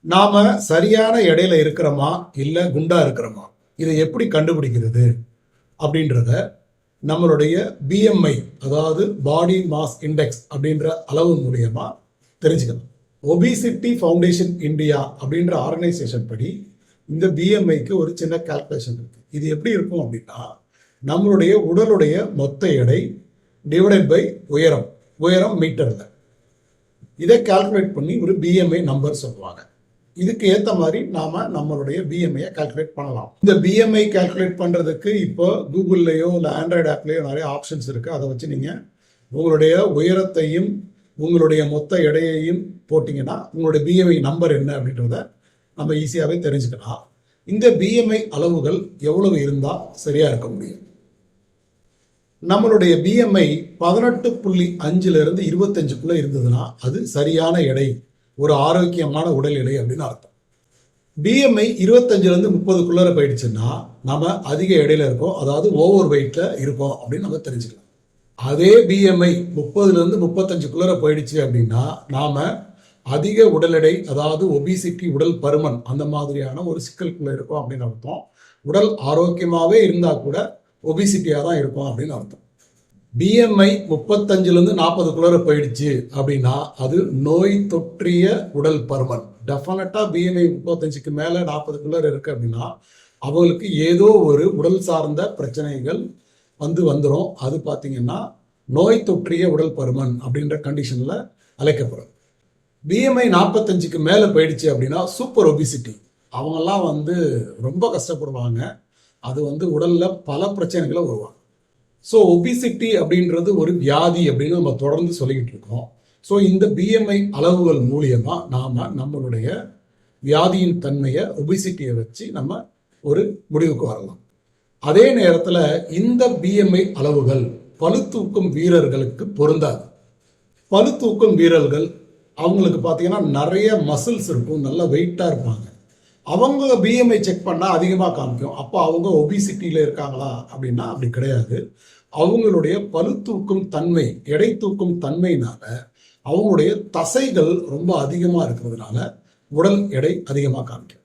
நாம சரியான எடையில இருக்கிறோமா இல்ல குண்டா இருக்கிறோமா, இதை எப்படி கண்டுபிடிக்கிறது அப்படின்றத நம்மளுடைய பிஎம்ஐ, அதாவது பாடி மாஸ் இண்டெக்ஸ் அப்படின்ற அளவு மூலியமா தெரிஞ்சுக்கலாம். ஒபிசிட்டி ஃபவுண்டேஷன் இந்தியா அப்படின்ற ஆர்கனைசேஷன் படி இந்த பிஎம்ஐக்கு ஒரு சின்ன கால்குலேஷன் இருக்கு. இது எப்படி இருக்கும் அப்படின்னா, நம்மளுடைய உடலுடைய மொத்த எடை டிவைடட் பை உயரம், உயரம் மீட்டர்ல, இதை கால்குலேட் பண்ணி ஒரு பிஎம்ஐ நம்பர் சொல்லுவாங்க. இதுக்கு ஏற்ற மாதிரி நாம நம்மளுடைய பிஎம்ஐயை கால்குலேட் பண்ணலாம். இந்த பிஎம்ஐ கால்குலேட் பண்றதுக்கு இப்போ கூகுள்லயோ இல்லை ஆண்ட்ராய்டு ஆப்லயோ நிறைய ஆப்ஷன்ஸ் இருக்கு. அதை வச்சு நீங்க உங்களுடைய உயரத்தையும் உங்களுடைய மொத்த எடையையும் போட்டிங்கன்னா உங்களுடைய பிஎம்ஐ நம்பர் என்ன அப்படின்றத நம்ம ஈஸியாகவே தெரிஞ்சுக்கலாம். இந்த பிஎம்ஐ அளவுகள் எவ்வளவு இருந்தால் சரியா இருக்க முடியும்? நம்மளுடைய பிஎம்ஐ 18.5 25 இருந்ததுன்னா அது சரியான எடை, ஒரு ஆரோக்கியமான உடல் எடை அப்படின்னு அர்த்தம். பிஎம்ஐ 25 30 போயிடுச்சுன்னா நாம அதிக எடையில இருக்கோம், அதாவது ஓவர் வெயிட்ல இருக்கோம் அப்படின்னு நம்ம தெரிஞ்சுக்கலாம். அதே பிஎம்ஐ 30 35 போயிடுச்சு அப்படின்னா நாம அதிக உடல் எடை, அதாவது ஒபிசிட்டி, உடல் பருமன், அந்த மாதிரியான ஒரு சிக்கலுக்குள்ள இருக்கோம் அப்படின்னு அர்த்தம். உடல் ஆரோக்கியமாவே இருந்தா கூட ஒபிசிட்டியா தான் இருக்கும் அப்படின்னு அர்த்தம். பிஎம்ஐ 35 40 போயிடுச்சு அப்படின்னா அது நோய் தொற்றிய உடல் பருமன். டெஃபினட்டா பிஎம்ஐ 35 மேல 40 இருக்கு அப்படின்னா அவங்களுக்கு ஏதோ ஒரு உடல் சார்ந்த பிரச்சனைகள் வந்துடும். அது பார்த்தீங்கன்னா நோய் தொற்றிய உடல் பருமன் அப்படின்ற கண்டிஷன்ல அழைக்கப்படும். பிஎம்ஐ 45 மேல போயிடுச்சு அப்படின்னா சூப்பர் ஒபிசிட்டி. அவங்கெல்லாம் ரொம்ப கஷ்டப்படுவாங்க. அது உடல்ல பல பிரச்சனைகளை வருவாங்க. ஸோ ஒபிசிட்டி அப்படின்றது ஒரு வியாதி அப்படின்னு நம்ம தொடர்ந்து சொல்லிக்கிட்டு இருக்கோம். ஸோ இந்த பிஎம்ஐ அளவுகள் மூலியமா நாம நம்மளுடைய வியாதியின் தன்மையை, ஒபிசிட்டியை வச்சு நம்ம ஒரு முடிவுக்கு வரலாம். அதே நேரத்தில் இந்த பிஎம்ஐ அளவுகள் பளுதூக்கும் வீரர்களுக்கு பொருந்தாது. பளுதூக்கும் வீரர்கள் அவங்களுக்கு பார்த்தீங்கன்னா நிறைய மசில்ஸ் இருக்கும், நல்ல வெயிட்டாக இருப்பாங்க. அவங்க பிஎம்ஐ செக் பண்ணால் அதிகமாக காமிக்கும். அப்போ அவங்க ஒபிசிட்டியில் இருக்காங்களா அப்படின்னா அப்படி கிடையாது. அவங்களுடைய பளுதூக்கும் தன்மை, எடை தூக்கும் தன்மையினால அவங்களுடைய தசைகள் ரொம்ப அதிகமாக இருக்கிறதுனால உடல் எடை அதிகமாக காமிக்கும்.